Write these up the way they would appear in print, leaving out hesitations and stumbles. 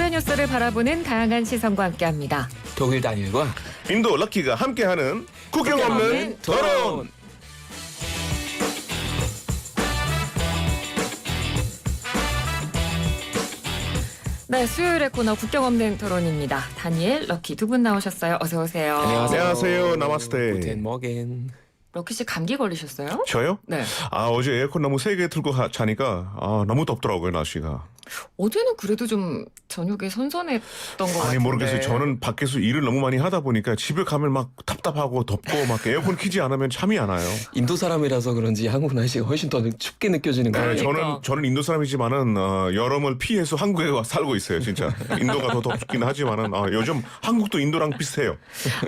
국제 뉴스를 바라보는 다양한 시선과 함께합니다. 독일 단일과 인도 럭키가 함께하는 국경 없는 토론. 네, 수요일의 코너 국경 없는 토론입니다. 다니엘, 럭키 두 분 나오셨어요. 어서 오세요. 안녕하세요. 나마스테. 구텐 머겐. 럭키 씨 감기 걸리셨어요? 저요? 네. 어제 에어컨 너무 세게 틀고 자니까 너무 덥더라고요, 날씨가. 어제는 그래도 좀 저녁에 선선했던 것 같은데. 아니 모르겠어요. 저는 밖에서 일을 너무 많이 하다 보니까 집에 가면 막 답답하고 덥고 막 에어컨 키지 않으면 잠이 안 와요. 인도 사람이라서 그런지 한국 날씨가 훨씬 더 춥게 느껴지는 거예요. 네, 그러니까. 저는 인도 사람이지만은 여름을 피해서 한국에 와 살고 있어요, 진짜. 인도가 더 덥긴 하지만은 요즘 한국도 인도랑 비슷해요.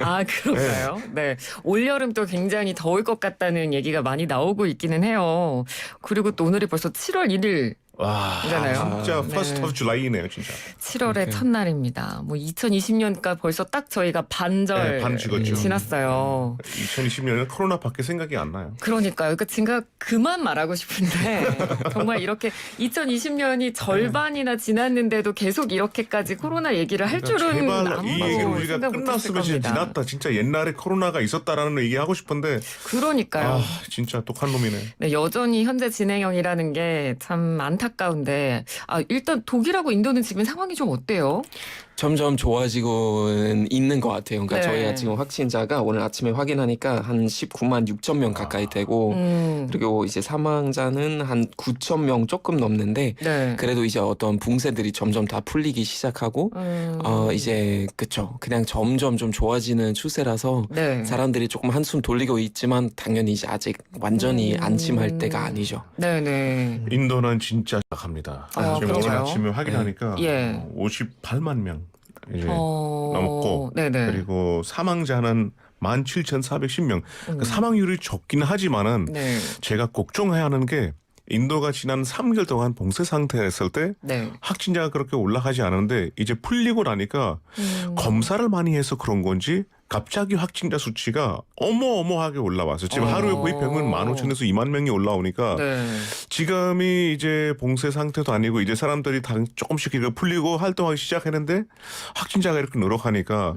아, 그런가요? 네. 올여름 또 굉장히 더울 것 같다는 얘기가 많이 나오고 있기는 해요. 그리고 또 오늘이 벌써 7월 1일. 와, 이잖아요. 진짜 네. 퍼스트 오브 줄라이네요, 진짜. 7월의 첫날입니다. 뭐 2020년가 벌써 딱 저희가 반절 네, 반 찍었죠. 지났어요. 2020년에는 코로나밖에 생각이 안 나요. 그러니까요. 그러니까 제가 그만 말하고 싶은데 정말 이렇게 2020년이 절반이나 지났는데도 계속 이렇게까지 코로나 얘기를 할 줄은 제발 아무도 이 얘기를 우리가 생각 못했을 끝났으면 진짜 겁니다. 지났다. 진짜 옛날에 코로나가 있었다라는 얘기 하고 싶은데 그러니까요. 진짜 독한 놈이네. 네, 여전히 현재 진행형이라는 게 참 안타까운데 일단 독일하고 인도는 지금 상황이 좀 어때요? 점점 좋아지고는 있는 것 같아요. 그러니까 네. 저희가 지금 확진자가 오늘 아침에 확인하니까 한 19만 6천 명 가까이 되고 그리고 이제 사망자는 한 9천 명 조금 넘는데 네. 그래도 이제 어떤 붕세들이 점점 다 풀리기 시작하고 이제 그쵸 그냥 점점 좀 좋아지는 추세라서 네. 사람들이 조금 한숨 돌리고 있지만 당연히 이제 아직 완전히 안심할 때가 아니죠. 네네. 인도는 진짜 시작합니다. 지금 오늘 그런가요? 아침에 확인하니까 예. 58만 명 이제 넘었고 네네. 그리고 사망자는 17,410명. 그 사망률이 적긴 하지만은 네. 제가 걱정해야 하는 게 인도가 지난 3개월 동안 봉쇄 상태였을 때 네. 확진자가 그렇게 올라가지 않았는데 이제 풀리고 나니까 검사를 많이 해서 그런 건지 갑자기 확진자 수치가 어마어마하게 올라와서 지금 하루에 거의 평균 15,000에서 2만 명이 올라오니까 네. 지금이 이제 봉쇄 상태도 아니고 이제 사람들이 다 조금씩 이거 풀리고 활동하기 시작했는데 확진자가 이렇게 늘어가니까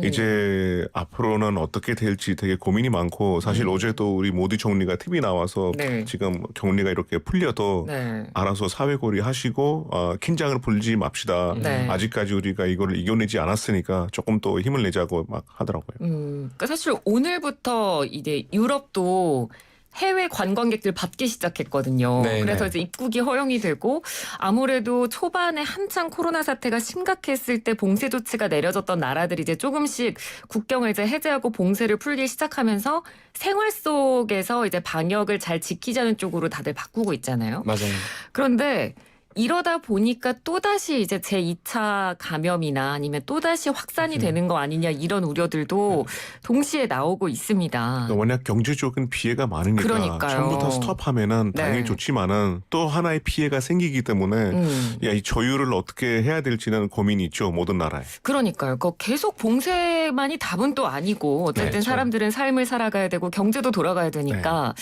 이제 앞으로는 어떻게 될지 되게 고민이 많고 사실 어제도 우리 모디 총리가 TV 나와서 네. 지금 격리가 이렇게 풀려도 네. 알아서 사회고리 하시고 긴장을 풀지 맙시다. 네. 아직까지 우리가 이거를 이겨내지 않았으니까 조금 더 힘을 내자고 막 하더라고요. 그러니까 사실 오늘부터 이제 유럽도 해외 관광객들 받기 시작했거든요. 네, 그래서 네. 이제 입국이 허용이 되고 아무래도 초반에 한창 코로나 사태가 심각했을 때 봉쇄 조치가 내려졌던 나라들이 이제 조금씩 국경을 이제 해제하고 봉쇄를 풀기 시작하면서 생활 속에서 이제 방역을 잘 지키자는 쪽으로 다들 바꾸고 있잖아요. 맞아요. 그런데 이러다 보니까 또다시 이제 제2차 감염이나 아니면 또다시 확산이 되는 거 아니냐 이런 우려들도 동시에 나오고 있습니다. 워낙 경제적인 피해가 많으니까 그러니까요. 처음부터 스톱하면은 당연히 네. 좋지만은 또 하나의 피해가 생기기 때문에 이 조율을 어떻게 해야 될지는 고민이 있죠. 모든 나라에. 그러니까요. 계속 봉쇄만이 답은 또 아니고 어쨌든 네, 사람들은 삶을 살아가야 되고 경제도 돌아가야 되니까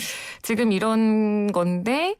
지금 이런 건데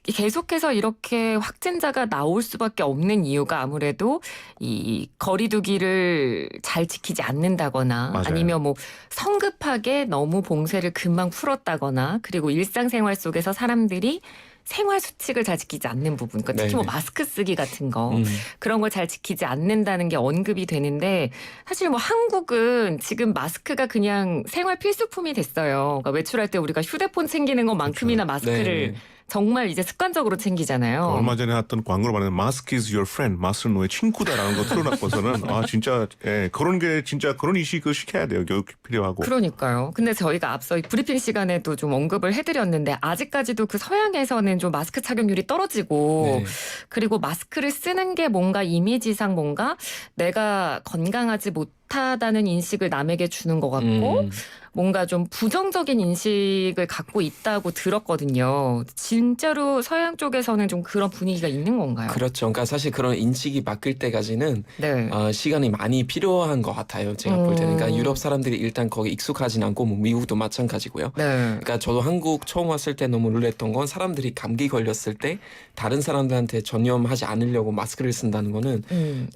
계속해서 이렇게 확진자가 나올 수밖에 없는 이유가 아무래도 이 거리두기를 잘 지키지 않는다거나 맞아요. 아니면 뭐 성급하게 너무 봉쇄를 금방 풀었다거나 그리고 일상생활 속에서 사람들이 생활 수칙을 잘 지키지 않는 부분, 그러니까 특히 뭐 네네. 마스크 쓰기 같은 거 그런 걸 잘 지키지 않는다는 게 언급이 되는데 사실 뭐 한국은 지금 마스크가 그냥 생활 필수품이 됐어요. 그러니까 외출할 때 우리가 휴대폰 챙기는 것만큼이나 마스크를 네. 정말 이제 습관적으로 챙기잖아요. 얼마 전에 했던 광고를 봤는데 마스크 is your friend, 마스크는 너의 친구다라는 거 틀어놓고서는 진짜 그런 게 진짜 그런 인식을 시켜야 돼요. 교육 필요하고. 그러니까요. 근데 저희가 앞서 이 브리핑 시간에도 좀 언급을 해드렸는데 아직까지도 그 서양에서는 좀 마스크 착용률이 떨어지고 네. 그리고 마스크를 쓰는 게 뭔가 이미지상 뭔가 내가 건강하지 못하다는 인식을 남에게 주는 것 같고 뭔가 좀 부정적인 인식을 갖고 있다고 들었거든요. 진짜로 서양 쪽에서는 좀 그런 분위기가 있는 건가요? 그렇죠. 그러니까 사실 그런 인식이 바뀔 때까지는 네. 시간이 많이 필요한 것 같아요. 제가 볼 때는. 그러니까 유럽 사람들이 일단 거기 익숙하진 않고 뭐 미국도 마찬가지고요. 네. 그러니까 저도 한국 처음 왔을 때 너무 놀랬던 건 사람들이 감기 걸렸을 때 다른 사람들한테 전염하지 않으려고 마스크를 쓴다는 거는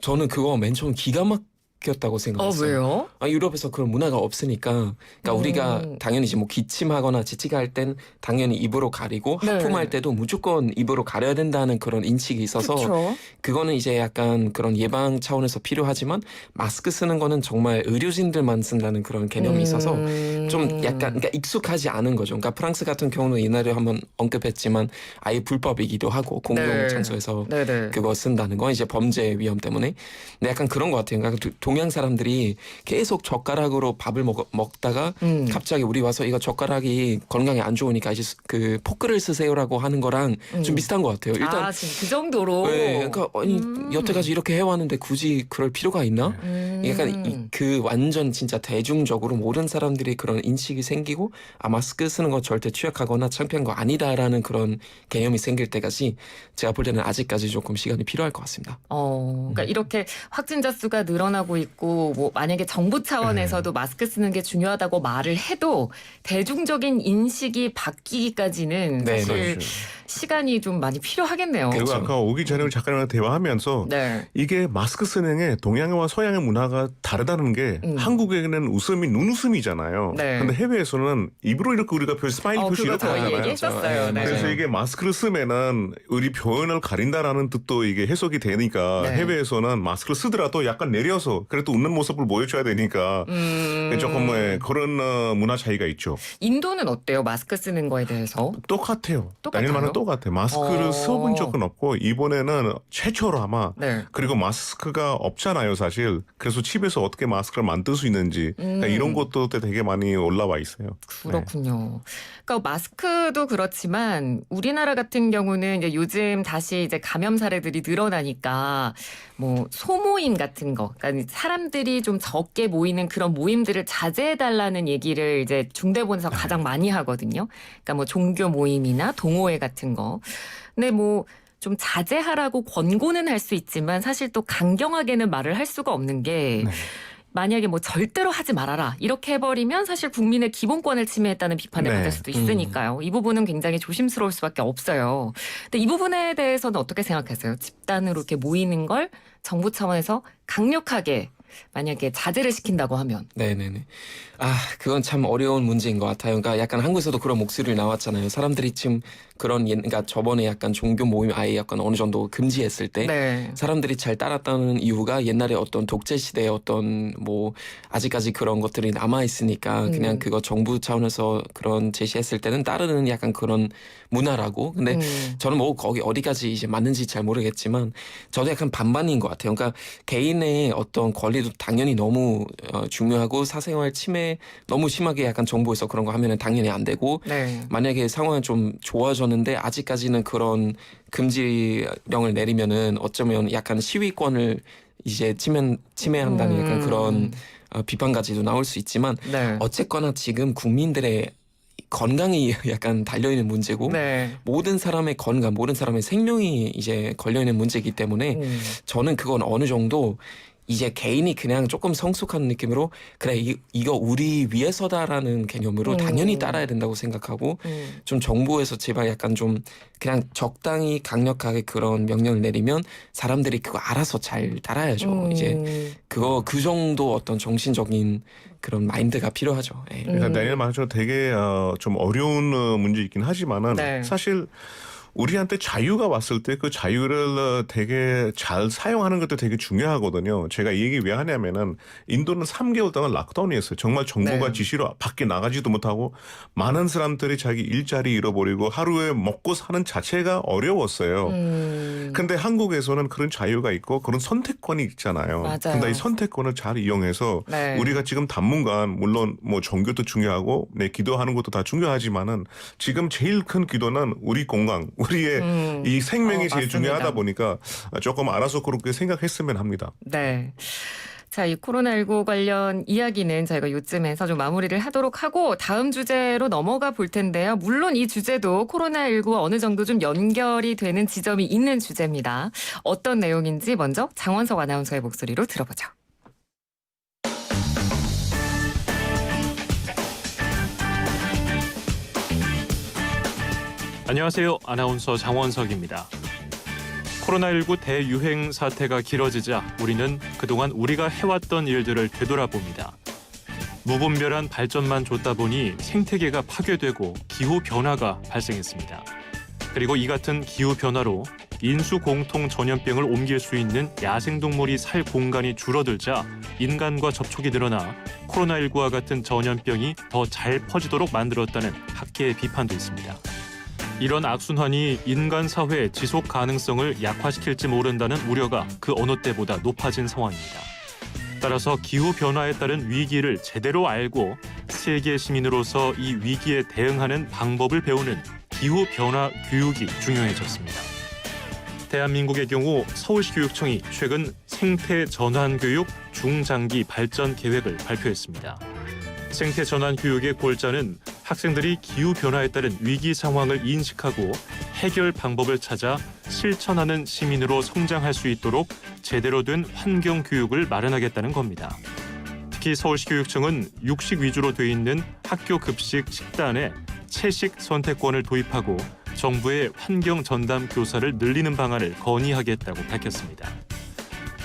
저는 그거 맨 처음 기가 막혔다고 생각했어요. 왜요? 유럽에서 그런 문화가 없으니까. 그러니까 우리가 당연히 이제 뭐 기침하거나 지치할 땐 당연히 입으로 가리고 네. 하품할 때도 무조건 입으로 가려야 된다는 그런 인식이 있어서 그렇죠. 그거는 이제 약간 그런 예방 차원에서 필요하지만 마스크 쓰는 거는 정말 의료진들만 쓴다는 그런 개념이 있어서 좀 약간 그러니까 익숙하지 않은 거죠. 그러니까 프랑스 같은 경우는 옛날에 한번 언급했지만 아예 불법이기도 하고 공공 네. 장소에서 네네. 그거 쓴다는 건 이제 범죄 위험 때문에. 근데 약간 그런 것 같아요. 그러니까 동양 사람들이 계속 젓가락으로 밥을 먹다가 갑자기 우리 와서 이거 젓가락이 건강에 안 좋으니까 이제 그 포크를 쓰세요라고 하는 거랑 좀 비슷한 것 같아요. 일단 지금 그 정도로. 네, 그러니까 아니 여태까지 이렇게 해왔는데 굳이 그럴 필요가 있나? 약간 그 완전 진짜 대중적으로 모든 사람들이 그런 인식이 생기고 마스크 쓰는 거 절대 취약하거나 창피한 거 아니다라는 그런 개념이 생길 때까지 제가 볼 때는 아직까지 조금 시간이 필요할 것 같습니다. 그러니까 이렇게 확진자 수가 늘어나고 있고 뭐 만약에 정부 차원에서도 마스크 쓰는 게 중요하다고 말을 해도 대중적인 인식이 바뀌기까지는 네, 사실 맞아요. 시간이 좀 많이 필요하겠네요. 그리고 아까 오기 전에 작가님과 대화하면서 네. 이게 마스크 쓰는 게 동양과 서양의 문화가 다르다는 게 한국에는 웃음이 눈웃음이잖아요. 네. 근데 해외에서는 입으로 이렇게 우리가 스마일리 표시 그거 이렇게 저희 하잖아요. 얘기했었어요. 네. 그래서 이게 마스크를 쓰면은 우리 표현을 가린다라는 뜻도 이게 해석이 되니까 네. 해외에서는 마스크를 쓰더라도 약간 내려서 그래도 웃는 모습을 보여줘야 되니까 조금 그런 문화 차이가 있죠. 인도는 어때요? 마스크 쓰는 거에 대해서? 똑같아요. 똑같아요? 당일만은 똑같아요. 마스크를 써본 적은 없고 이번에는 최초로 아마 네. 그리고 마스크가 없잖아요, 사실. 그래서 집에서 어떻게 마스크를 만들 수 있는지 그러니까 이런 것도 되게 많이 올라와 있어요. 그렇군요. 그러니까 마스크도 그렇지만 우리나라 같은 경우는 이제 요즘 다시 이제 감염 사례들이 늘어나니까 뭐 소모임 같은 거, 그러니까 사람들이 좀 적게 모이는 그런 모임들을 자제해달라는 얘기를 이제 중대본에서 가장 많이 하거든요. 그러니까 뭐 종교 모임이나 동호회 같은 거. 근데 뭐 좀 자제하라고 권고는 할 수 있지만 사실 또 강경하게는 말을 할 수가 없는 게 만약에 뭐 절대로 하지 말아라 이렇게 해버리면 사실 국민의 기본권을 침해했다는 비판을 네. 받을 수도 있으니까요. 이 부분은 굉장히 조심스러울 수밖에 없어요. 근데 이 부분에 대해서는 어떻게 생각하세요? 집단으로 이렇게 모이는 걸 정부 차원에서 강력하게 만약에 자제를 시킨다고 하면. 네네네. 그건 참 어려운 문제인 것 같아요. 그러니까 약간 한국에서도 그런 목소리를 나왔잖아요. 사람들이 지금 그러니까 저번에 약간 종교 모임 아예 약간 어느 정도 금지했을 때 네. 사람들이 잘 따랐다는 이유가 옛날에 어떤 독재 시대의 어떤 뭐 아직까지 그런 것들이 남아 있으니까 그냥 그거 정부 차원에서 그런 제시했을 때는 따르는 약간 그런 문화라고. 근데 저는 뭐 거기 어디까지 이제 맞는지 잘 모르겠지만 저도 약간 반반인 것 같아요. 그러니까 개인의 어떤 권리도 당연히 너무 중요하고 사생활 침해 너무 심하게 약간 정부에서 그런 거 하면은 당연히 안 되고 네. 만약에 상황이 좀 좋아졌는데 아직까지는 그런 금지령을 내리면은 어쩌면 약간 시위권을 이제 침해한다는 약간 그런 비판까지도 나올 수 있지만 네. 어쨌거나 지금 국민들의 건강이 약간 달려있는 문제고 네. 모든 사람의 건강, 모든 사람의 생명이 이제 걸려있는 문제이기 때문에 저는 그건 어느 정도 이제 개인이 그냥 조금 성숙한 느낌으로 그래 이거 우리 위해서다라는 개념으로 당연히 따라야 된다고 생각하고 좀 정부에서 제발 약간 좀 그냥 적당히 강력하게 그런 명령을 내리면 사람들이 그거 알아서 잘 따라야죠. 이제 그 정도 어떤 정신적인 그런 마인드가 필요하죠. 예. 그러니까 내일 말처럼 되게 좀 어려운 문제이긴 하지만은 네. 사실 우리한테 자유가 왔을 때 그 자유를 되게 잘 사용하는 것도 되게 중요하거든요. 제가 이 얘기 왜 하냐면은 인도는 3개월 동안 락다운이었어요. 정말 정부가 네. 지시로 밖에 나가지도 못하고 많은 사람들이 자기 일자리 잃어버리고 하루에 먹고 사는 자체가 어려웠어요. 근데 한국에서는 그런 자유가 있고 그런 선택권이 있잖아요. 맞아요. 근데 이 선택권을 잘 이용해서 네. 우리가 지금 당분간 물론 뭐 종교도 중요하고 기도하는 것도 다 중요하지만은 지금 제일 큰 기도는 우리 건강, 우리의 이 생명이 제일 맞습니다. 중요하다 보니까 조금 알아서 그렇게 생각했으면 합니다. 네. 자, 이 코로나19 관련 이야기는 저희가 요쯤에서 좀 마무리를 하도록 하고 다음 주제로 넘어가 볼 텐데요. 물론 이 주제도 코로나19와 어느 정도 좀 연결이 되는 지점이 있는 주제입니다. 어떤 내용인지 먼저 장원석 아나운서의 목소리로 들어보죠. 안녕하세요. 아나운서 장원석입니다. 코로나19 대유행 사태가 길어지자 우리는 그동안 우리가 해왔던 일들을 되돌아봅니다. 무분별한 발전만 줬다 보니 생태계가 파괴되고 기후변화가 발생했습니다. 그리고 이 같은 기후변화로 인수공통 전염병을 옮길 수 있는 야생동물이 살 공간이 줄어들자 인간과 접촉이 늘어나 코로나19와 같은 전염병이 더 잘 퍼지도록 만들었다는 학계의 비판도 있습니다. 이런 악순환이 인간 사회의 지속 가능성을 약화시킬지 모른다는 우려가 그 어느 때보다 높아진 상황입니다. 따라서 기후변화에 따른 위기를 제대로 알고 세계 시민으로서 이 위기에 대응하는 방법을 배우는 기후변화 교육이 중요해졌습니다. 대한민국의 경우 서울시 교육청이 최근 생태전환교육 중장기 발전 계획을 발표했습니다. 생태전환교육의 골자는 학생들이 기후변화에 따른 위기 상황을 인식하고 해결 방법을 찾아 실천하는 시민으로 성장할 수 있도록 제대로 된 환경교육을 마련하겠다는 겁니다. 특히 서울시 교육청은 육식 위주로 돼 있는 학교 급식 식단에 채식 선택권을 도입하고 정부의 환경 전담 교사를 늘리는 방안을 건의하겠다고 밝혔습니다.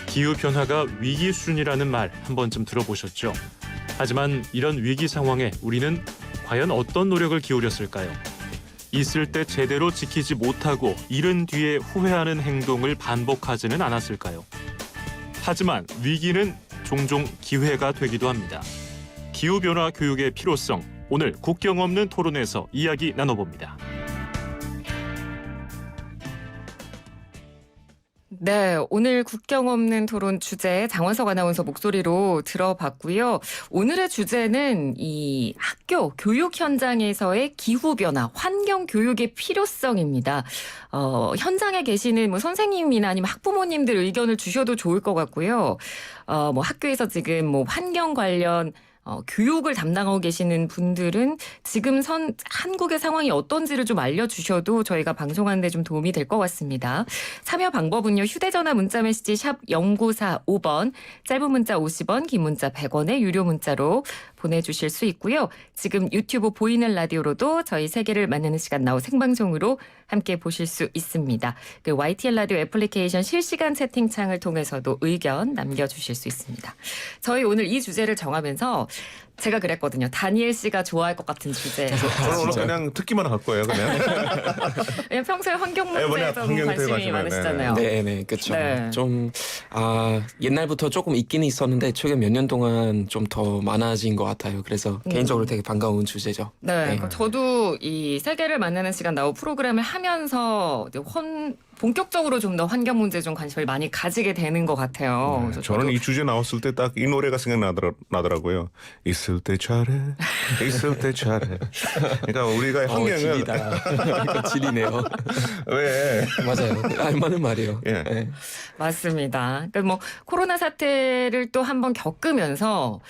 기후변화가 위기 수준이라는 말 한 번쯤 들어보셨죠? 하지만 이런 위기 상황에 우리는 과연 어떤 노력을 기울였을까요? 있을 때 제대로 지키지 못하고 잃은 뒤에 후회하는 행동을 반복하지는 않았을까요? 하지만 위기는 종종 기회가 되기도 합니다. 기후변화 교육의 필요성, 오늘 국경 없는 토론에서 이야기 나눠봅니다. 네, 오늘 국경 없는 토론 주제 장원석 아나운서 목소리로 들어봤고요. 오늘의 주제는 이 학교 교육 현장에서의 기후변화, 환경교육의 필요성입니다. 현장에 계시는 뭐 선생님이나 아니면 학부모님들 의견을 주셔도 좋을 것 같고요. 뭐 학교에서 지금 뭐 환경 관련 교육을 담당하고 계시는 분들은 지금 한국의 상황이 어떤지를 좀 알려주셔도 저희가 방송하는 데 좀 도움이 될 것 같습니다. 참여 방법은요. 휴대전화 문자메시지 샵 0945번, 짧은 문자 50원, 긴 문자 100원의 유료 문자로 보내주실 수 있고요. 지금 유튜브 보이는 라디오로도 저희 세계를 만나는 시간 나우 생방송으로 함께 보실 수 있습니다. 그 YTN 라디오 애플리케이션 실시간 채팅창을 통해서도 의견 남겨주실 수 있습니다. 저희 오늘 이 주제를 정하면서 제가 그랬거든요. 다니엘 씨가 좋아할 것 같은 주제. 저는 오늘 그냥 듣기만 할 거예요. 그냥. 왜냐면 평소에 환경 문제에 좀 관심이 많으시잖아요. 네, 그렇죠. 네. 좀 옛날부터 조금 있긴 있었는데 최근 몇 년 동안 좀 더 많아진 것 같아요. 그래서 개인적으로 되게 반가운 주제죠. 네, 네. 그러니까 저도 이 세계를 만나는 시간 나우 프로그램을 하면서 본격적으로 좀 더 환경 문제에 좀 관심을 많이 가지게 되는 것 같아요. 네, 그래서 저는 이 주제 나왔을 때 딱 이 노래가 생각나더라고요. 있을 때 잘해, 있을 때 잘해. 그러니까 우리가 환경을 질이다. 질이네요. 왜? 맞아요. 알만한 말이에요. 예. 네. 맞습니다. 그러니까 뭐 코로나 사태를 또 한번 겪으면서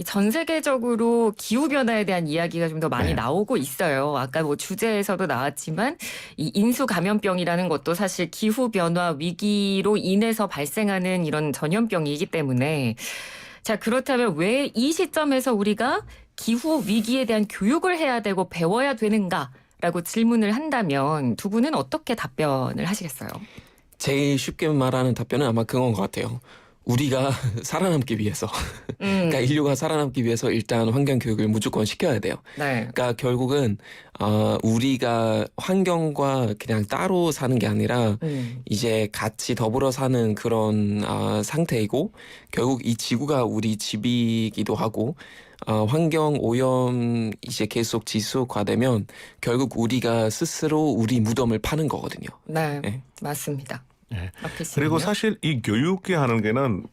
전 세계적으로 기후 변화에 대한 이야기가 좀 더 많이 나오고 있어요. 아까 뭐 주제에서도 나왔지만 이 인수 감염병이라는 것도 사실 기후 변화 위기로 인해서 발생하는 이런 전염병이기 때문에 자, 그렇다면 왜 이 시점에서 우리가 기후 위기에 대한 교육을 해야 되고 배워야 되는가라고 질문을 한다면 두 분은 어떻게 답변을 하시겠어요? 제일 쉽게 말하는 답변은 아마 그건 것 같아요. 우리가 살아남기 위해서 그러니까 인류가 살아남기 위해서 일단 환경 교육을 무조건 시켜야 돼요. 네. 그러니까 결국은 우리가 환경과 그냥 따로 사는 게 아니라 이제 같이 더불어 사는 그런 상태이고 결국 이 지구가 우리 집이기도 하고 환경 오염 이제 계속 지속화되면 결국 우리가 스스로 우리 무덤을 파는 거거든요. 네, 네. 맞습니다. 네. 앞에 그리고 있으면요? 사실 이 교육이 하는 게는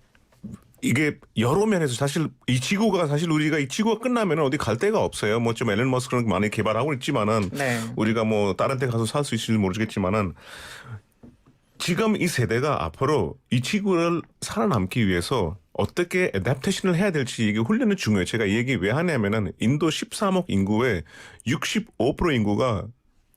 이게 여러 면에서 사실 이 지구가 사실 우리가 이 지구가 끝나면 어디 갈 데가 없어요. 뭐 좀 앨런 머스크는 많이 개발하고 있지만은 네. 우리가 뭐 다른 데 가서 살 수 있을지 모르겠지만은 지금 이 세대가 앞으로 이 지구를 살아남기 위해서 어떻게 애답테이션을 해야 될지 이게 훈련은 중요해요. 제가 이 얘기 왜 하냐면은 인도 13억 인구의 65% 인구가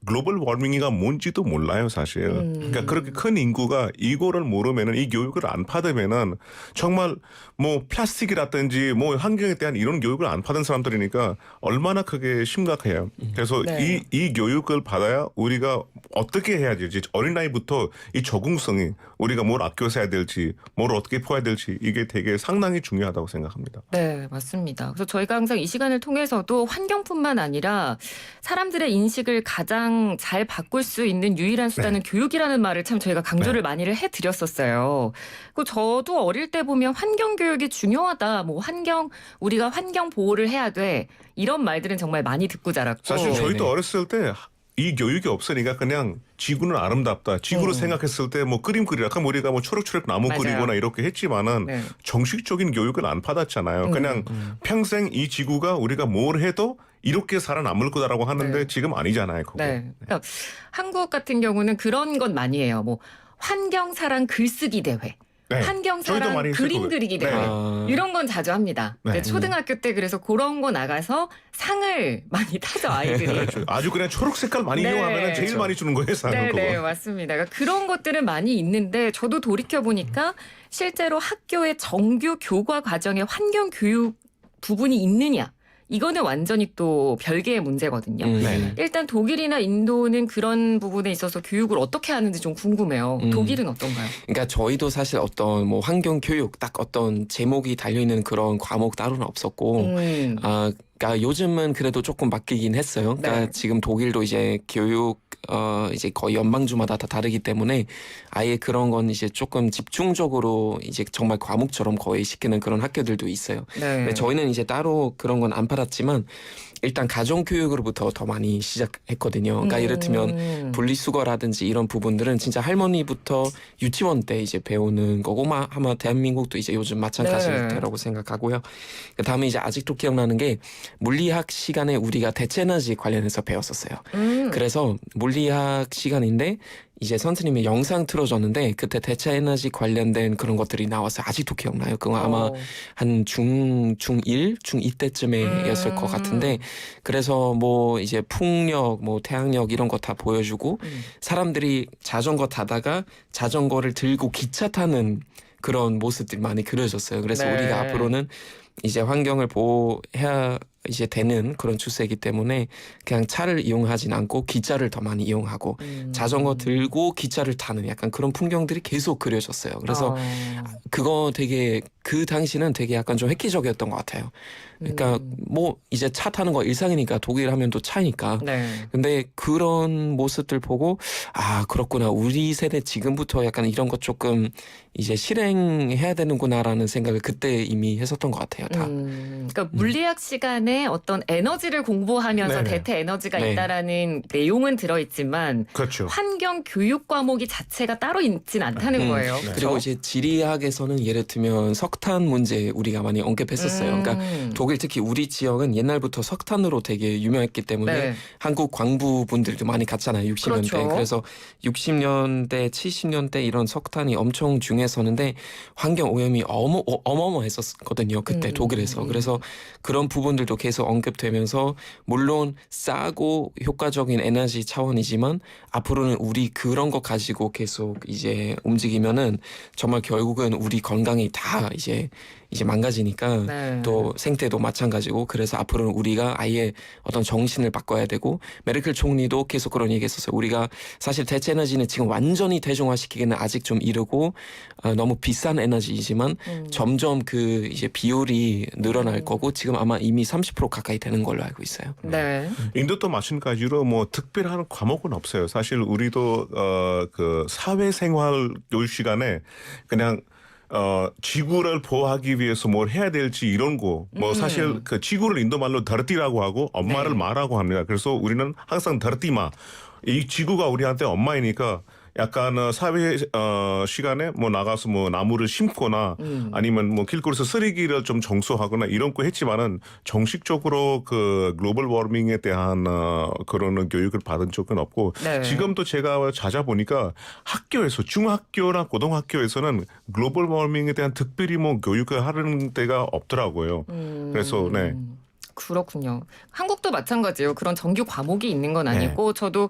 글로벌 워밍이가 뭔지도 몰라요, 사실. 그러니까 그렇게 큰 인구가 이거를 모르면은 이 교육을 안 받으면은 정말 뭐 플라스틱이라든지 뭐 환경에 대한 이런 교육을 안 받은 사람들이니까 얼마나 그게 심각해요. 그래서 네. 이 교육을 받아야 우리가 어떻게 해야 될지 어린 나이부터 이 적응성이 우리가 뭘 아껴서 해야 될지 뭘 어떻게 풀어야 될지 이게 되게 상당히 중요하다고 생각합니다. 네, 맞습니다. 그래서 저희가 항상 이 시간을 통해서도 환경뿐만 아니라 사람들의 인식을 가장 잘 바꿀 수 있는 유일한 수단은 교육이라는 말을 참 저희가 강조를 많이를 해드렸었어요. 그 저도 어릴 때 보면 환경 교육이 중요하다. 뭐 우리가 환경 보호를 해야 돼. 이런 말들은 정말 많이 듣고 자랐고. 사실 네네. 저희도 어렸을 때 이 교육이 없으니까 그냥 지구는 아름답다. 지구로 생각했을 때 뭐 그림 그리라. 그럼 우리가 뭐 초록초록 나무 맞아요. 그리거나 이렇게 했지만은 네. 정식적인 교육을 안 받았잖아요. 그냥 평생 이 지구가 우리가 뭘 해도 이렇게 살아남을 거다라고 하는데 네. 지금 아니잖아요. 그거. 네. 그러니까 한국 같은 경우는 그런 건 많이 해요. 뭐 환경사랑 글쓰기 대회. 네. 저희도 환경사랑 많이 그림 했을 그리기 거예요. 대회. 네. 아. 이런 건 자주 합니다. 네. 초등학교 때 그래서 그런 거 나가서 상을 많이 타죠, 아이들이. 아주 그냥 초록 색깔 많이 네. 이용하면 제일 그렇죠. 많이 주는 거예요, 상은 네, 그거. 네, 맞습니다. 그러니까 그런 것들은 많이 있는데 저도 돌이켜 보니까 실제로 학교의 정규 교과 과정에 환경 교육 부분이 있느냐? 이거는 완전히 또 별개의 문제거든요. 네. 일단 독일이나 인도는 그런 부분에 있어서 교육을 어떻게 하는지 좀 궁금해요. 독일은 어떤가요? 그러니까 저희도 사실 어떤 뭐 환경 교육 딱 어떤 제목이 달려 있는 그런 과목 따로는 없었고 그러니까 요즘은 그래도 조금 바뀌긴 했어요. 그러니까 네. 지금 독일도 이제 교육 이제 거의 연방주마다 다 다르기 때문에 아예 그런 건 이제 조금 집중적으로 이제 정말 과목처럼 거의 시키는 그런 학교들도 있어요. 네. 근데 저희는 이제 따로 그런 건 안 받았지만 일단 가정교육으로부터 더 많이 시작했거든요. 그러니까 이를테면 분리수거라든지 이런 부분들은 진짜 할머니부터 유치원 때 이제 배우는 거고 아마 대한민국도 이제 요즘 마찬가지일 네. 테라고 생각하고요. 그다음에 이제 아직도 기억나는 게 물리학 시간에 우리가 대체에너지 관련해서 배웠었어요. 그래서 물리학 시간인데 이제 선생님이 영상 틀어줬는데 그때 대체에너지 관련된 그런 것들이 나와서 아직도 기억나요. 그거 아마 한 중1, 중2 때쯤에였을 것 같은데 그래서 뭐 이제 풍력, 뭐 태양력 이런 거 다 보여주고 사람들이 자전거 타다가 자전거를 들고 기차 타는 그런 모습들이 많이 그려졌어요. 그래서 네. 우리가 앞으로는 이제 환경을 보호해야 이제 되는 그런 추세이기 때문에 그냥 차를 이용하진 않고 기차를 더 많이 이용하고 자전거 들고 기차를 타는 약간 그런 풍경들이 계속 그려졌어요. 그래서 그거 되게 그 당시는 되게 약간 좀 획기적이었던 것 같아요. 그러니까 뭐 이제 차 타는 거 일상이니까 독일 하면 또 차니까. 네. 근데 그런 모습들 보고 아 그렇구나 우리 세대 지금부터 약간 이런 것 조금 이제 실행해야 되는구나라는 생각을 그때 이미 했었던 것 같아요. 다. 그러니까 물리학 시간에 어떤 에너지를 공부하면서 네네. 대퇴 에너지가 네. 있다라는 내용은 들어있지만 그렇죠. 환경 교육 과목이 자체가 따로 있진 않다는 거예요. 네. 그리고 그렇죠? 이제 지리학에서는 예를 들면 석탄 문제 우리가 많이 언급했었어요. 그러니까 독일 특히 우리 지역은 옛날부터 석탄으로 되게 유명했기 때문에 네. 한국 광부 분들도 많이 갔잖아요. 60년대. 그렇죠. 그래서 60년대, 70년대 이런 석탄이 엄청 중요했었는데 환경 오염이 어마어마했었거든요. 그때 독일에서. 그래서 그런 부분들도 계속 언급되면서 물론 싸고 효과적인 에너지 차원이지만 앞으로는 우리 그런 거 가지고 계속 이제 움직이면은 정말 결국은 우리 건강이 다 이제 망가지니까 네. 또 생태도 마찬가지고 그래서 앞으로는 우리가 아예 어떤 정신을 바꿔야 되고 메르켈 총리도 계속 그런 얘기했었어요. 우리가 사실 대체 에너지는 지금 완전히 대중화시키기는 아직 좀 이르고 너무 비싼 에너지이지만 점점 그 이제 비율이 늘어날 거고 지금 아마 이미 30% 가까이 되는 걸로 알고 있어요. 네. 인도도 마찬가지로 뭐 특별한 과목은 없어요. 사실 우리도 그 사회생활 교육 시간에 그냥 지구를 보호하기 위해서 뭘 해야 될지 이런 거 뭐 사실 그 지구를 인도 말로 더르티라고 하고 엄마를 네. 마라고 합니다. 그래서 우리는 항상 더르티마 이 지구가 우리한테 엄마이니까 약간 사회 시간에 뭐 나가서 뭐 나무를 심거나 아니면 뭐 길거리에서 쓰레기를 좀 정수하거나 이런 거 했지만은 정식적으로 그 글로벌 워밍에 대한 그런 교육을 받은 적은 없고 네. 지금도 제가 찾아보니까 학교에서 중학교나 고등학교에서는 글로벌 워밍에 대한 특별히 뭐 교육을 하는 데가 없더라고요. 그래서 네. 그렇군요. 한국도 마찬가지예요. 그런 정규 과목이 있는 건 아니고 저도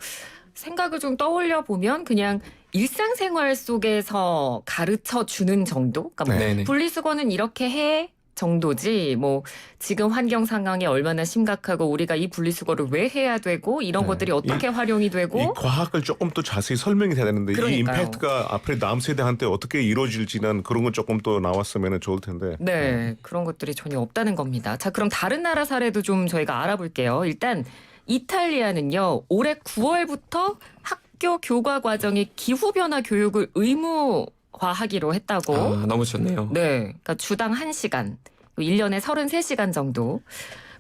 생각을 좀 떠올려 보면 그냥 일상생활 속에서 가르쳐 주는 정도? 그러니까 뭐 네네. 분리수거는 이렇게 해 정도지 뭐 지금 환경 상황이 얼마나 심각하고 우리가 이 분리수거를 왜 해야 되고 이런 네. 것들이 어떻게 활용이 이 되고 과학을 조금 더 자세히 설명이 돼야 되는데 이 그러니까요. 임팩트가 앞으로 다음 세대한테 어떻게 이루어질지는 그런 건 조금 더 나왔으면 좋을 텐데. 네, 그런 것들이 전혀 없다는 겁니다. 자, 그럼 다른 나라 사례도 좀 저희가 알아볼게요. 일단 이탈리아는요. 올해 9월부터 학교 교과 과정에 기후변화 교육을 의무화하기로 했다고. 아, 너무 좋네요. 네, 그러니까 주당 1시간, 1년에 33시간 정도.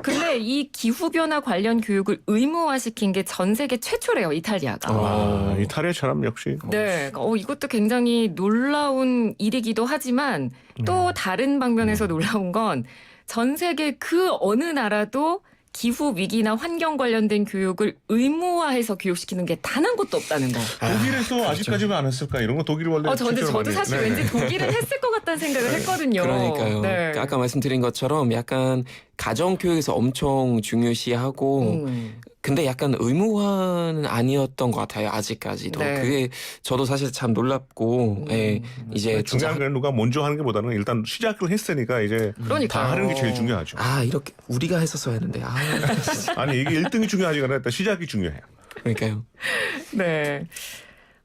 근데 이 기후변화 관련 교육을 의무화시킨 게 전 세계 최초래요, 이탈리아가. 아, 이탈리아처럼 역시. 네, 이것도 굉장히 놀라운 일이기도 하지만 또 다른 방면에서 놀라운 건 전 세계 그 어느 나라도 기후 위기나 환경 관련된 교육을 의무화해서 교육시키는 게 단 한 곳도 없다는 거. 독일에서 아직까지는 안 했을까? 이런 거 독일이 원래 근데 실제로 저도 많이- 사실 네. 왠지 독일은 했을 것 같다는 생각을 했거든요. 그러니까요. 네. 그러니까 아까 말씀드린 것처럼 약간 가정교육에서 엄청 중요시하고 근데 약간 의무화는 아니었던 것 같아요. 아직까지도. 네. 그게 저도 사실 참 놀랍고 예, 이제 진짜 중요한 건 누가 먼저 하는 게 보다는 일단 시작을 했으니까 이제 그러니까요. 다 하는 게 제일 중요하죠. 아 이렇게 우리가 했었어야 했는데 아 아니 이게 1등이 중요하지가 않아. 일단 시작이 중요해요. 그러니까요. 네.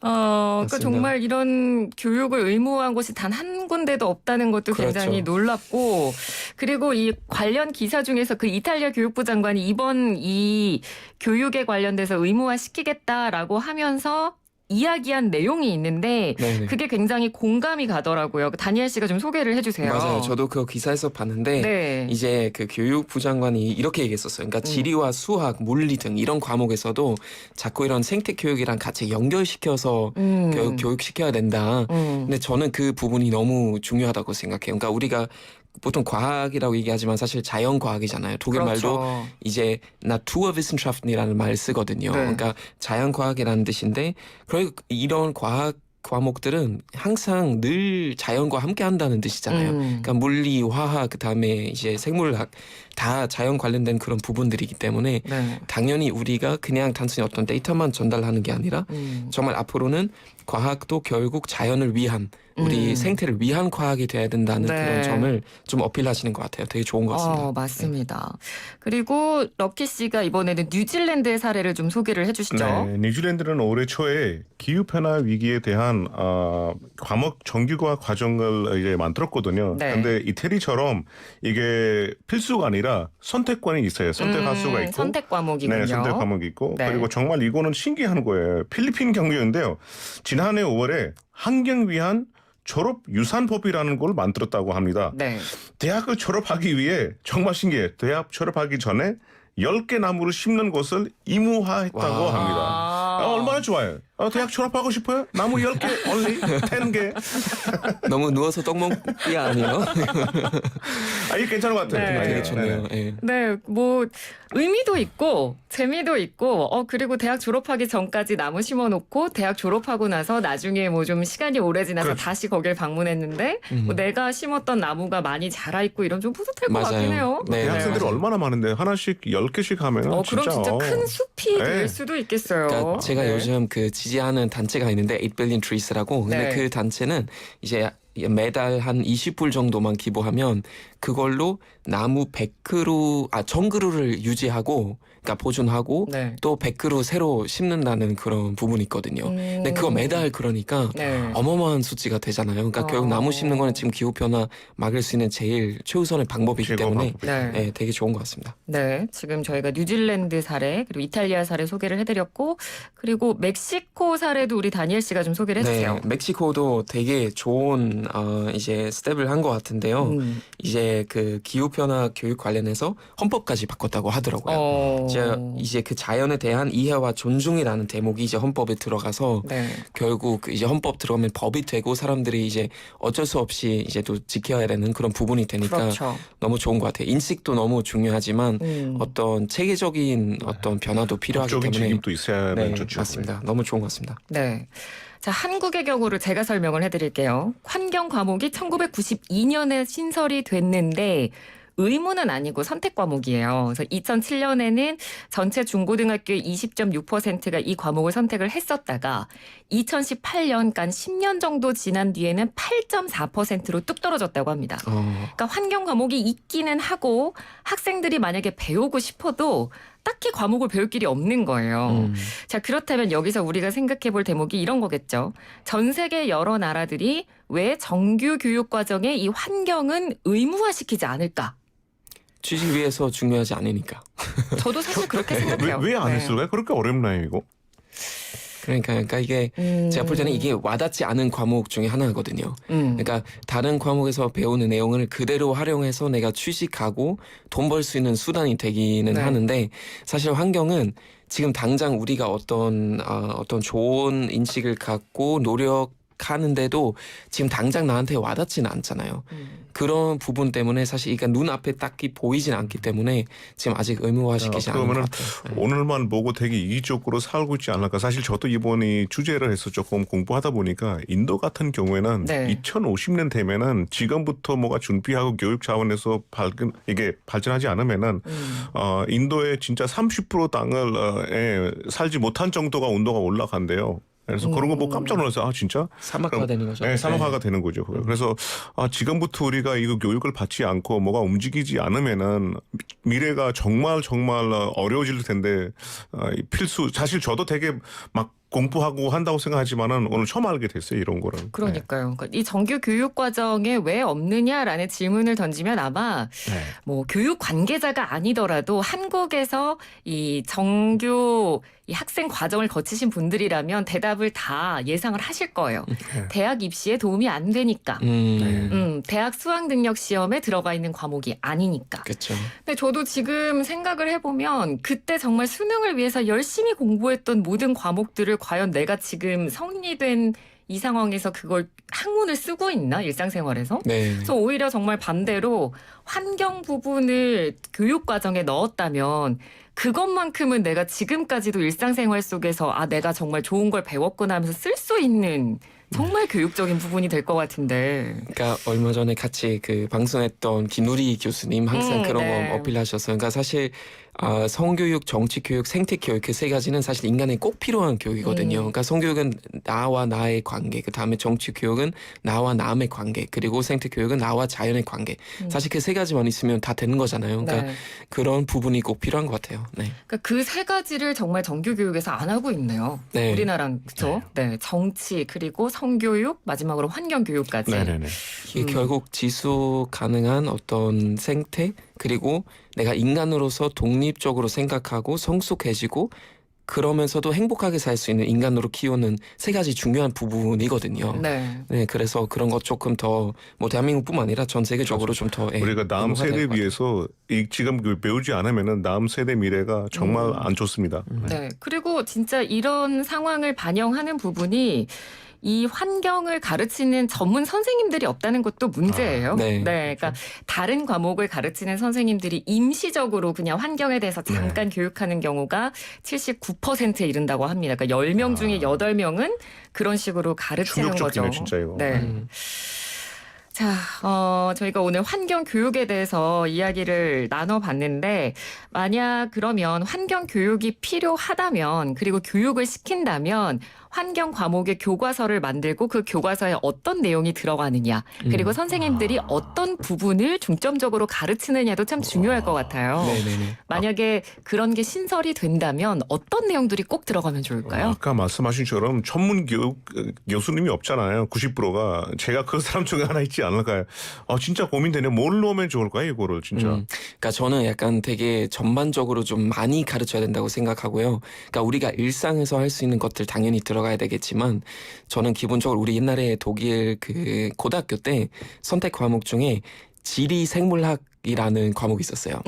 그러니까 맞습니다. 정말 이런 교육을 의무화한 곳이 단 한 군데도 없다는 것도 그렇죠. 굉장히 놀랍고 그리고 이 관련 기사 중에서 그 이탈리아 교육부 장관이 이번 이 교육에 관련돼서 의무화 시키겠다라고 하면서 이야기한 내용이 있는데 네네. 그게 굉장히 공감이 가더라고요. 다니엘 씨가 좀 소개를 해주세요. 맞아요. 저도 그 기사에서 봤는데 네. 이제 그 교육부 장관이 이렇게 얘기했었어요. 그러니까 지리와 수학, 물리 등 이런 과목에서도 자꾸 이런 생태 교육이랑 같이 연결시켜서 교육시켜야 된다. 근데 저는 그 부분이 너무 중요하다고 생각해요. 그러니까 우리가 보통 과학이라고 얘기하지만 사실 자연과학이잖아요. 독일 말도 그렇죠. 이제 Naturwissenschaften이라는 말을 쓰거든요. 네. 그러니까 자연과학이라는 뜻인데 그리고 이런 과학 과목들은 항상 늘 자연과 함께 한다는 뜻이잖아요. 그러니까 물리, 화학, 그다음에 이제 생물학 다 자연 관련된 그런 부분들이기 때문에 네. 당연히 우리가 그냥 단순히 어떤 데이터만 전달하는 게 아니라 정말 앞으로는 과학도 결국 자연을 위한 우리 생태를 위한 과학이 돼야 된다는 네. 그런 점을 좀 어필하시는 것 같아요. 되게 좋은 것 같습니다. 맞습니다. 그리고 럭키 씨가 이번에는 뉴질랜드의 사례를 좀 소개를 해주시죠. 네, 뉴질랜드는 올해 초에 기후변화 위기에 대한 과목 정규화 과정을 이제 만들었거든요. 네. 그런데 이태리처럼 이게 필수가 아니라 선택권이 있어요. 선택할 수가 있고. 선택 과목이군요. 네, 선택 과목이 있고. 네. 그리고 정말 이거는 신기한 거예요. 필리핀 경우인데요. 지난해 5월에 환경 위한 졸업 유산법이라는 걸 만들었다고 합니다. 네. 대학을 졸업하기 위해 정말 신기해요. 대학 졸업하기 전에 10개 나무를 심는 것을 의무화했다고 와. 합니다. 얼마나 좋아요. 대학 졸업하고 싶어요? 나무 10개, only 10개. 너무 누워서 떡 먹기 아니에요? 이게 괜찮은 것 같아요. 네. 되게 좋네요. 예. 네, 뭐 의미도 있고 재미도 있고 그리고 대학 졸업하기 전까지 나무 심어놓고 대학 졸업하고 나서 나중에 뭐 좀 시간이 오래 지나서 그렇죠. 다시 거길 방문했는데 뭐 내가 심었던 나무가 많이 자라 있고 이런 좀 뿌듯할 것 맞아요. 같긴 해요. 네, 대학생들이 맞아요. 얼마나 많은데 하나씩 10개씩 하면 그럼 진짜 큰 숲이 네. 될 수도 있겠어요. 그러니까 제가 네. 요즘 그 지지하는 단체가 있는데 8 billion trees라고. 근데 네. 그 단체는 이제 매달 한 20불 정도만 기부하면 그걸로 나무 100그루 정그루를 유지하고 그러니까 보존하고 네. 또 100그루 새로 심는다는 그런 부분이 있거든요. 근데 그거 매달 그러니까 네. 어마어마한 수치가 되잖아요. 그러니까 결국 나무 심는 거는 지금 기후 변화 막을 수 있는 제일 최우선의 방법이기 최고 때문에 방법이죠. 네. 네, 되게 좋은 것 같습니다. 네, 지금 저희가 뉴질랜드 사례 그리고 이탈리아 사례 소개를 해드렸고 그리고 멕시코 사례도 우리 다니엘 씨가 좀 소개를 해주세요. 네, 멕시코도 되게 좋은 이제 스텝을 한 것 같은데요. 이제 그 기후 보편화 교육 관련해서 헌법까지 바꿨다고 하더라고요. 이제 그 자연에 대한 이해와 존중이라는 대목이 이제 헌법에 들어가서 네. 결국 이제 헌법 들어가면 법이 되고 사람들이 이제 어쩔 수 없이 이제 또 지켜야 되는 그런 부분이 되니까 그렇죠. 너무 좋은 것 같아요. 인식도 너무 중요하지만 어떤 체계적인 어떤 변화도 필요하기 법적인 때문에 책임도 있어야 네, 좋죠. 맞습니다. 너무 좋은 것 같습니다. 네. 자, 한국의 경우를 제가 설명을 해드릴게요. 환경 과목이 1992년에 신설이 됐는데 의무는 아니고 선택 과목이에요. 그래서 2007년에는 전체 중고등학교의 20.6%가 이 과목을 선택을 했었다가 2018년간 10년 정도 지난 뒤에는 8.4%로 뚝 떨어졌다고 합니다. 그러니까 환경 과목이 있기는 하고 학생들이 만약에 배우고 싶어도 딱히 과목을 배울 길이 없는 거예요. 자, 그렇다면 여기서 우리가 생각해 볼 대목이 이런 거겠죠. 전 세계 여러 나라들이 왜 정규 교육 과정에 이 환경은 의무화시키지 않을까? 취직 위해서 중요하지 않으니까. 저도 사실 그렇게 생각해요. 왜 안 했을까요? 그렇게 어렵나요 이거? 그러니까 이게 제가 볼 때는 이게 와닿지 않은 과목 중에 하나거든요. 그러니까 다른 과목에서 배우는 내용을 그대로 활용해서 내가 취직하고 돈 벌 수 있는 수단이 되기는 네. 하는데 사실 환경은 지금 당장 우리가 어떤 좋은 인식을 갖고 노력하는데도 지금 당장 나한테 와닿지는 않잖아요. 그런 부분 때문에 사실 이게 눈앞에 딱히 보이진 않기 때문에 지금 아직 의무화시키지 않은 것 그러면은 같아요. 오늘만 보고 되게 이기적으로 살고 있지 않을까. 사실 저도 이번에 주제를 해서 조금 공부하다 보니까 인도 같은 경우에는 네. 2050년 되면은 지금부터 뭐가 준비하고 교육 차원에서 이게 발전하지 않으면은 인도의 진짜 30% 땅을 살지 못한 정도가 온도가 올라간대요. 그래서 그런 거 보고 깜짝 놀랐어요. 아 진짜? 사막화 되는 거죠. 네, 사막화가 되는 거죠. 그래서 지금부터 우리가 이거 교육을 받지 않고 뭐가 움직이지 않으면은 미래가 정말 어려워질 텐데 필수. 사실 저도 되게 막 공부하고 한다고 생각하지만은 오늘 처음 알게 됐어요, 이런 거를. 그러니까요. 그러니까 이 정규 교육 과정에 왜 없느냐라는 질문을 던지면 아마 네. 뭐 교육 관계자가 아니더라도 한국에서 이 정규 이 학생 과정을 거치신 분들이라면 대답을 다 예상을 하실 거예요. 대학 입시에 도움이 안 되니까. 대학 수학 능력 시험에 들어가 있는 과목이 아니니까. 그렇죠. 근데 저도 지금 생각을 해보면 그때 정말 수능을 위해서 열심히 공부했던 모든 과목들을 과연 내가 지금 성인이 된 이 상황에서 그걸 학문을 쓰고 있나 일상생활에서? 네. 그래서 오히려 정말 반대로 환경 부분을 교육 과정에 넣었다면 그것만큼은 내가 지금까지도 일상생활 속에서 아 내가 정말 좋은 걸 배웠구나 하면서 쓸 수 있는 정말 교육적인 부분이 될 것 같은데. 그러니까 얼마 전에 같이 그 방송했던 김누리 교수님 항상 그런 네. 거 어필하셨어요. 그러니까 사실 성교육, 정치교육, 생태교육 그 세 가지는 사실 인간에 꼭 필요한 교육이거든요. 그러니까 성교육은 나와 나의 관계, 그 다음에 정치교육은 나와 남의 관계, 그리고 생태교육은 나와 자연의 관계. 사실 그 세 가지만 있으면 다 되는 거잖아요. 그러니까 네. 그런 부분이 꼭 필요한 것 같아요. 네. 그러니까 그 세 가지를 정말 정규 교육에서 안 하고 있네요. 네. 우리나라는 그렇죠. 네, 정치 그리고 성교육 마지막으로 환경 교육까지. 네네네. 이게 결국 지속 가능한 어떤 생태 그리고 내가 인간으로서 독립적으로 생각하고 성숙해지고 그러면서도 행복하게 살 수 있는 인간으로 키우는 세 가지 중요한 부분이거든요. 네. 네, 그래서 그런 것 조금 더 뭐 대한민국뿐만 아니라 전 세계적으로 좀 더 우리가 다음 세대에 비해서 지금 배우지 않으면은 다음 세대 미래가 정말 안 좋습니다. 네. 그리고 진짜 이런 상황을 반영하는 부분이 이 환경을 가르치는 전문 선생님들이 없다는 것도 문제예요. 네. 그러니까 다른 과목을 가르치는 선생님들이 임시적으로 그냥 환경에 대해서 잠깐 교육하는 경우가 79%에 이른다고 합니다. 그러니까 10명 중에 8명은 그런 식으로 가르치는 거죠. 충격적이네 진짜 이거. 네. 자, 저희가 오늘 환경 교육에 대해서 이야기를 나눠봤는데 만약 그러면 환경 교육이 필요하다면 그리고 교육을 시킨다면 환경 과목의 교과서를 만들고 그 교과서에 어떤 내용이 들어가느냐 그리고 선생님들이 어떤 부분을 중점적으로 가르치느냐도 참 중요할 것 같아요. 네네네. 만약에 그런 게 신설이 된다면 어떤 내용들이 꼭 들어가면 좋을까요? 아까 말씀하신 것처럼 전문 교수님이 없잖아요. 90%가 제가 그 사람 중에 하나 있지 않을까요? 진짜 고민되네요. 뭘 넣으면 좋을까요? 이거를 진짜. 그러니까 저는 약간 되게 전반적으로 좀 많이 가르쳐야 된다고 생각하고요. 그러니까 우리가 일상에서 할 수 있는 것들 당연히 들어가야 되겠지만 저는 기본적으로 우리 옛날에 독일 그 고등학교 때 선택 과목 중에 지리 생물학 이라는 과목이 있었어요.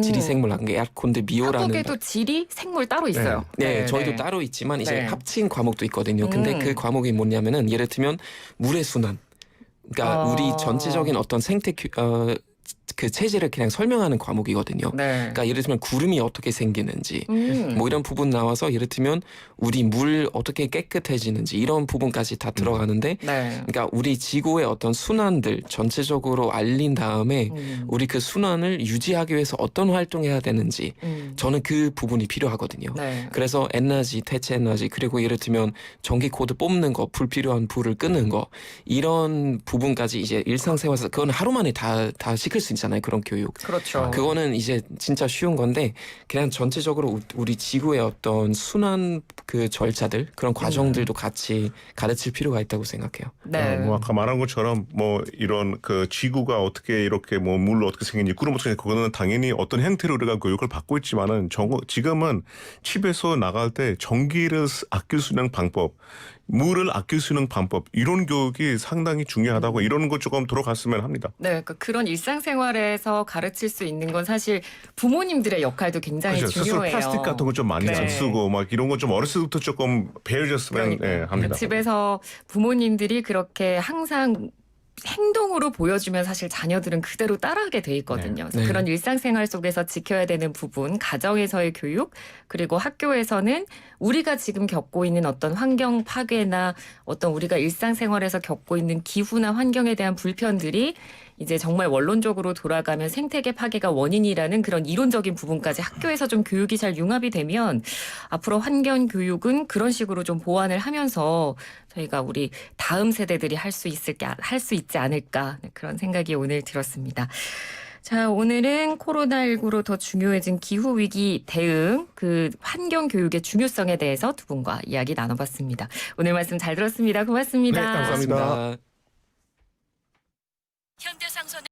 지리생물학, 에아콘드 비오라는 한국에도 지리, 생물 따로 있어요. 네, 저희도 따로 있지만 이제 네. 합친 과목도 있거든요. 근데 그 과목이 뭐냐면은 예를 들면 물의 순환. 그러니까 우리 전체적인 어떤 생태 그 체제를 그냥 설명하는 과목이거든요. 네. 그러니까 예를 들면 구름이 어떻게 생기는지 음. 뭐 이런 부분 나와서 예를 들면 우리 물 어떻게 깨끗해지는지 이런 부분까지 다 들어가는데 네. 그러니까 우리 지구의 어떤 순환들 전체적으로 알린 다음에 우리 그 순환을 유지하기 위해서 어떤 활동해야 되는지 저는 그 부분이 필요하거든요. 네. 그래서 에너지, 대체 에너지 그리고 예를 들면 전기 코드 뽑는 거, 불필요한 불을 끄는 거 이런 부분까지 이제 일상생활에서 그건 하루 만에 다 시킬 수 있잖아요. 그런 교육. 그렇죠. 그거는 이제 진짜 쉬운 건데 그냥 전체적으로 우리 지구의 어떤 순환 그 절차들 그런 과정들도 같이 가르칠 필요가 있다고 생각해요. 네. 뭐 아까 말한 것처럼 뭐 이런 그 지구가 어떻게 이렇게 뭐 물 어떻게 생긴지 구름 어떻게 생긴지 그거는 당연히 어떤 형태로 우리가 교육을 받고 있지만은 지금은 집에서 나갈 때 전기를 아낄 수 있는 방법, 물을 아낄 수 있는 방법 이런 교육이 상당히 중요하다고 이런 것 조금 들어갔으면 합니다. 네, 그러니까 그런 일상생활에서 가르칠 수 있는 건 사실 부모님들의 역할도 굉장히 그렇죠. 스스로 중요해요. 플라스틱 같은 거 좀 많이 네. 안 쓰고 막 이런 거 좀 어렸을 때부터 조금 배워줬으면 합니다. 집에서 부모님들이 그렇게 항상 행동으로 보여주면 사실 자녀들은 그대로 따라하게 돼 있거든요. 그래서 네. 그런 일상생활 속에서 지켜야 되는 부분, 가정에서의 교육, 그리고 학교에서는 우리가 지금 겪고 있는 어떤 환경 파괴나 어떤 우리가 일상생활에서 겪고 있는 기후나 환경에 대한 불편들이 이제 정말 원론적으로 돌아가면 생태계 파괴가 원인이라는 그런 이론적인 부분까지 학교에서 좀 교육이 잘 융합이 되면 앞으로 환경 교육은 그런 식으로 좀 보완을 하면서 저희가 우리 다음 세대들이 할 수 있지 않을까 그런 생각이 오늘 들었습니다. 자, 오늘은 코로나19로 더 중요해진 기후위기 대응, 그 환경 교육의 중요성에 대해서 두 분과 이야기 나눠봤습니다. 오늘 말씀 잘 들었습니다. 고맙습니다. 네, 감사합니다. 고맙습니다. 현대